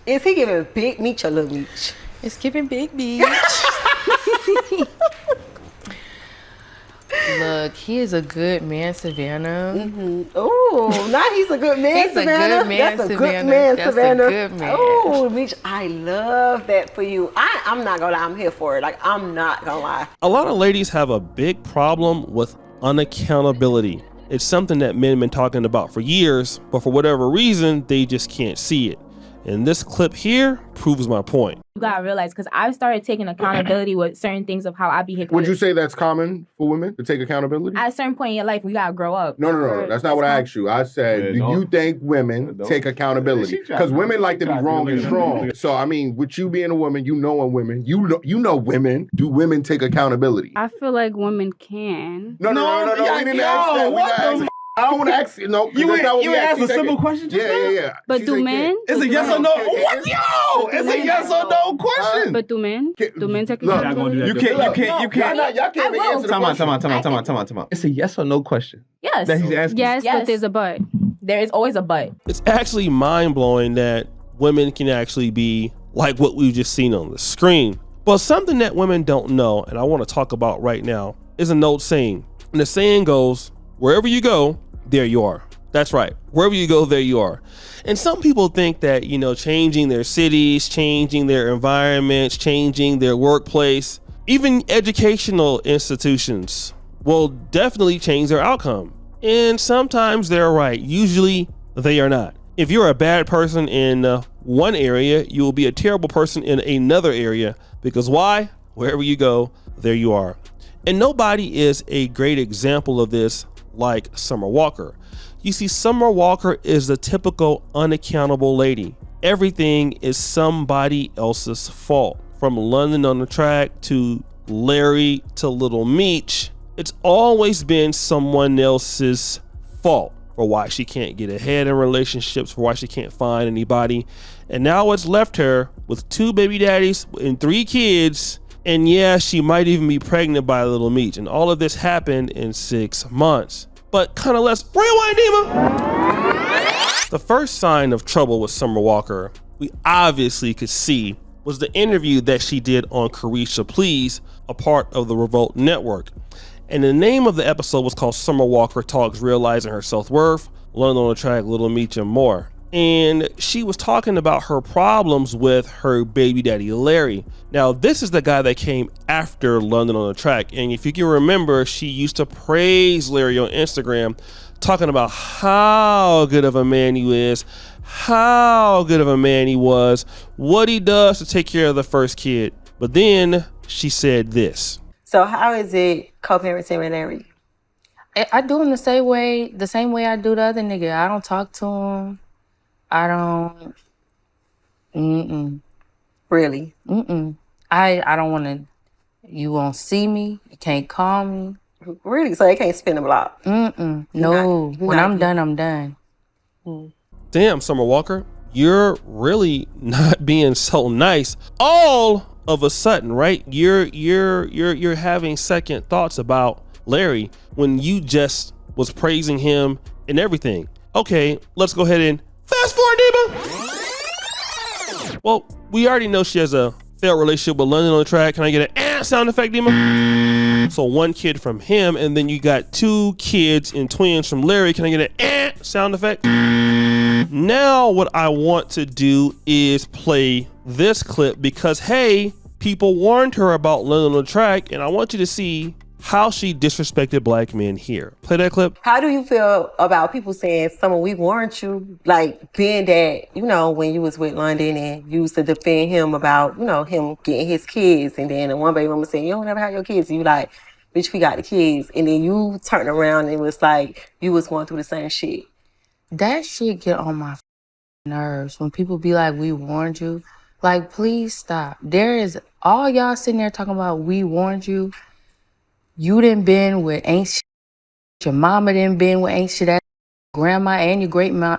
Is he giving Big Meech or Lil Meech? It's giving Big Meech. Look, he is a good man, Savannah. Mm-hmm. Oh, now he's a good man, He's Savannah. a good man, That's a Savannah. good man, That's Savannah. a good man. Oh, Meech, I love that for you. I'm not gonna lie, I'm here for it. Like, I'm not gonna lie. A lot of ladies have a big problem with unaccountability. It's something that men have been talking about for years, but for whatever reason, they just can't see it. And this clip here proves my point. You gotta realize, because I've started taking accountability with certain things of how I behave. Would you say that's common for women to take accountability? At a certain point in your life, we gotta grow up. No. That's not what I asked you. I said, do you think women take accountability? Because women like to be wrong and strong. So, I mean, with you being a woman, you knowing women, you know women. Do women take accountability? I feel like women can. No. We didn't ask that. We not asking. I don't want to ask you. No, you asked a simple question. Yeah. But do men? It's a yes or no. What? Yo, it's a yes or no question. But do men? Do men take Look, accountability? you can't. Y'all can't even answer the question. Time out. It's a yes or no question. Yes. That he's asking. Yes, but there's a but. There is always a but. It's actually mind-blowing that women can actually be like what we've just seen on the screen. But something that women don't know, and I want to talk about right now, is an old saying. And the saying goes, wherever you go, there you are. That's right. Wherever you go, there you are. And some people think that, changing their cities, changing their environments, changing their workplace, even educational institutions will definitely change their outcome. And sometimes they're right. Usually they are not. If you're a bad person in one area, you will be a terrible person in another area. Because why? Wherever you go, there you are. And nobody is a great example of this like Summer Walker. You see, Summer Walker is the typical unaccountable lady. Everything is somebody else's fault. From London on the Track to Larry to Lil Meech, it's always been someone else's fault for why she can't get ahead in relationships, for why she can't find anybody. And now it's left her with 2 baby daddies and 3 kids. And yeah, she might even be pregnant by Lil Meech. And all of this happened in 6 months. But kind of less rewind, Dima. The first sign of trouble with Summer Walker, we obviously could see, was the interview that she did on Carisha Please, a part of the Revolt Network. And the name of the episode was called Summer Walker Talks Realizing Her Self-Worth, London on the Track, Lil Meech, and more. And she was talking about her problems with her baby daddy, Larry. Now, this is the guy that came after London on the Track. And if you can remember, she used to praise Larry on Instagram, talking about how good of a man he is, how good of a man he was, what he does to take care of the first kid. But then she said this. So how is it co-parenting with Larry? I do him the same way I do the other nigga. I don't talk to him. I don't. Really? I don't want to. You won't see me. You can't call me. Really? So they can't spin the block? No. When I'm done, I'm done. Damn, Summer Walker, you're really not being so nice. All of a sudden, right? You're having second thoughts about Larry when you just was praising him and everything. Okay, let's go ahead and fast forward, Dima. Well, we already know she has a failed relationship with London on the Track. Can I get an sound effect, Dima? So 1 kid from him, and then you got 2 kids and twins from Larry. Can I get an sound effect? Now what I want to do is play this clip because, hey, people warned her about London on the Track, and I want you to see how she disrespected black men here. Play that clip. How do you feel about people saying, Summer, we warned you, like being that, when you was with London and you used to defend him about, him getting his kids, and then the one baby mama saying, you don't ever have your kids, and you like, bitch, we got the kids, and then you turned around and it was like you was going through the same shit. That shit get on my nerves when people be like, we warned you. Like, please stop. There is all y'all sitting there talking about we warned you. You done been with ain't shit. Your mama done been with ain't shit. Grandma and your grandma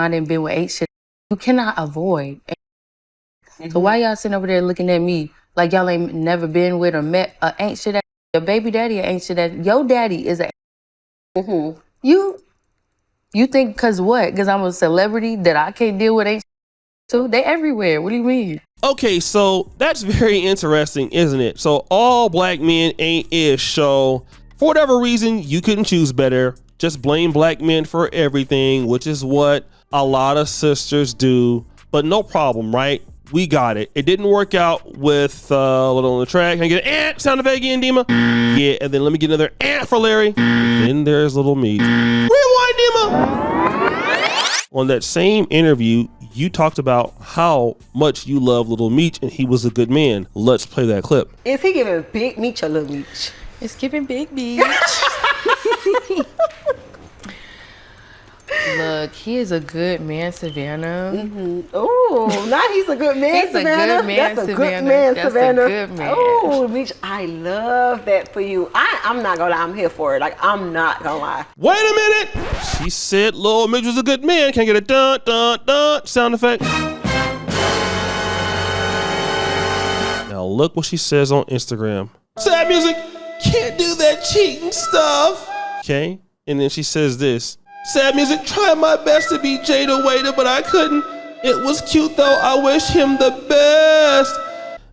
done been with ain't shit. You cannot avoid. So why y'all sitting over there looking at me like y'all ain't never been with or met a ain't shit? Your baby daddy ain't shit. Your daddy is a. You think cause what? Cause I'm a celebrity that I can't deal with ain't shit? So they everywhere. What do you mean? Okay, so that's very interesting, isn't it? So all black men ain't ish. So for whatever reason, you couldn't choose better. Just blame black men for everything, which is what a lot of sisters do. But no problem, right? We got it. It didn't work out with Little on the Track. Can I get an sound effect again, Dima? Yeah, and then let me get another for Larry. Then there's Little Meech. Rewind, Dima. On that same interview, you talked about how much you love Little Meech and he was a good man. Let's play that clip. Is he giving Big Meech or Little Meech? It's giving Big Meech. Look, he is a good man, Savannah. Mm-hmm. Oh, now he's a good man, He's Savannah. a good man, That's a Savannah. good man, That's Savannah. a good man. Oh, Meech, I love that for you. I'm not gonna lie, I'm here for it. Like, I'm not gonna lie. Wait a minute. She said Lil Meech was a good man. Can I get a dun dun dun sound effect? Now look what she says on Instagram. Sad music. Can't do that cheating stuff. Okay. And then she says this. Sad music, tried my best to be Jada Waiter, but I couldn't. It was cute though. I wish him the best.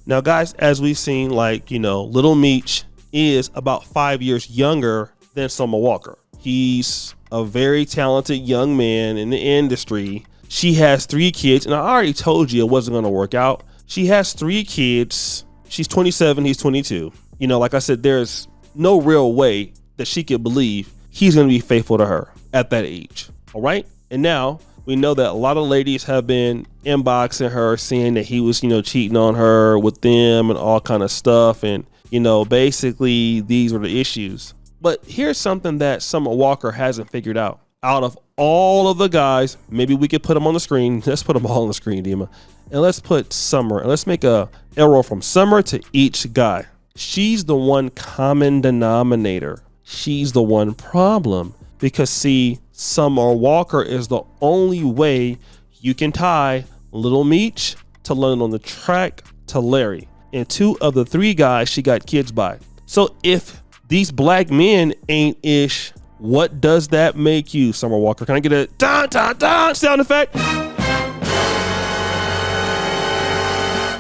Now, guys, as we've seen, like, you know, Little Meech is about 5 years younger than Summer Walker. He's a very talented young man in the industry. She has 3 kids, and I already told you it wasn't going to work out. She has 3 kids. She's 27, he's 22. You know, like I said, there's no real way that she could believe he's going to be faithful to her at that age. All right. And now we know that a lot of ladies have been inboxing her saying that he was, you know, cheating on her with them and all kind of stuff. And, you know, basically these were the issues. But here's something that Summer Walker hasn't figured out. Out of all of the guys, maybe we could put them on the screen. Let's put them all on the screen, Dima. And let's put Summer, and let's make a arrow from Summer to each guy. She's the one common denominator. She's the one problem. Because see, Summer Walker is the only way you can tie Little Meech to London on the Track to Larry. And 2 of the 3 guys she got kids by. So if these black men ain't ish, what does that make you, Summer Walker? Can I get a dun dun dun sound effect?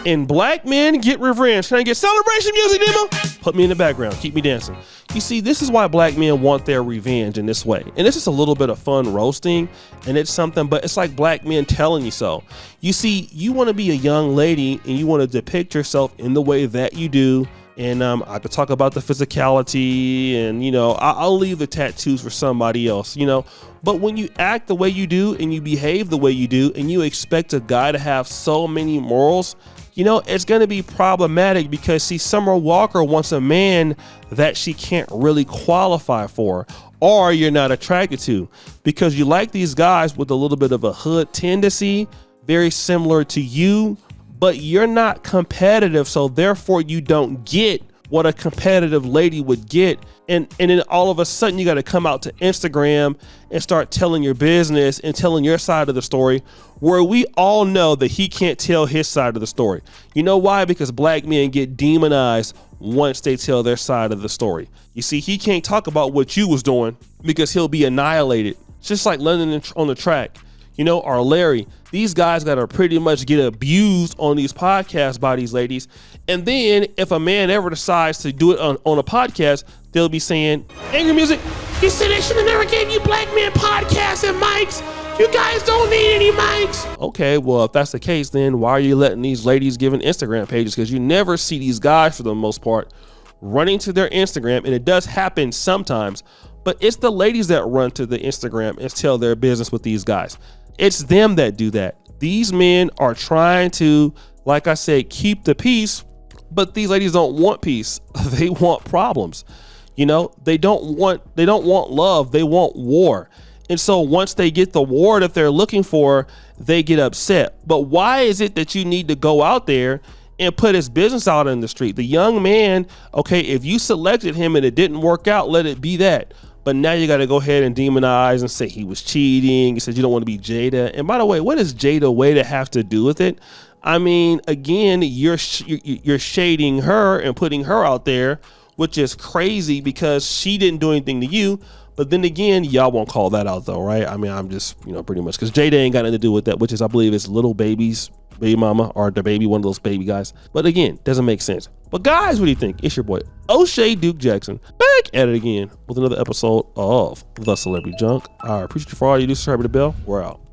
And black men get revenge. Can I get celebration music, demo? Put me in the background. Keep me dancing. You see, this is why black men want their revenge in this way. And it's just a little bit of fun roasting. And it's something, but it's like black men telling you so. You see, you want to be a young lady and you want to depict yourself in the way that you do. And I could talk about the physicality and, you know, I'll leave the tattoos for somebody else, you know. But when you act the way you do and you behave the way you do and you expect a guy to have so many morals, you know, it's going to be problematic because, see, Summer Walker wants a man that she can't really qualify for or you're not attracted to because you like these guys with a little bit of a hood tendency, very similar to you, but you're not competitive. So therefore you don't get what a competitive lady would get. And then all of a sudden you got to come out to Instagram and start telling your business and telling your side of the story where we all know that he can't tell his side of the story. You know why? Because black men get demonized once they tell their side of the story. You see, he can't talk about what you was doing because he'll be annihilated. It's just like London on the Track, you know, or Larry. These guys got to pretty much get abused on these podcasts by these ladies. And then if a man ever decides to do it on a podcast, they'll be saying, Angry Music, you said they should have never gave you black men podcasts and mics. You guys don't need any mics. Okay, well, if that's the case, then why are you letting these ladies give an Instagram pages? Because you never see these guys, for the most part, running to their Instagram. And it does happen sometimes, but it's the ladies that run to the Instagram and tell their business with these guys. It's them that do that. These men are trying to, like I said, keep the peace, but these ladies don't want peace. They want problems. You know, they don't want love. They want war. And so once they get the war that they're looking for, they get upset. But why is it that you need to go out there and put his business out in the street? The young man, okay, if you selected him and it didn't work out, let it be that. But now you got to go ahead and demonize and say he was cheating. You said you don't want to be Jada. And by the way, what does Jada Waiter have to do with it? I mean, again, you're shading her and putting her out there, which is crazy because she didn't do anything to you. But then again, y'all won't call that out though, right? I mean, I'm just, pretty much, because Jada ain't got nothing to do with that, which is, I believe, is Little Baby's baby mama, or the baby, one of those baby guys. But again, doesn't make sense. But guys, what do you think? It's your boy O'Shea Duke Jackson, back at it again with another episode of The Celebrity Junk. I appreciate you for all you do. Subscribe to the bell. We're out.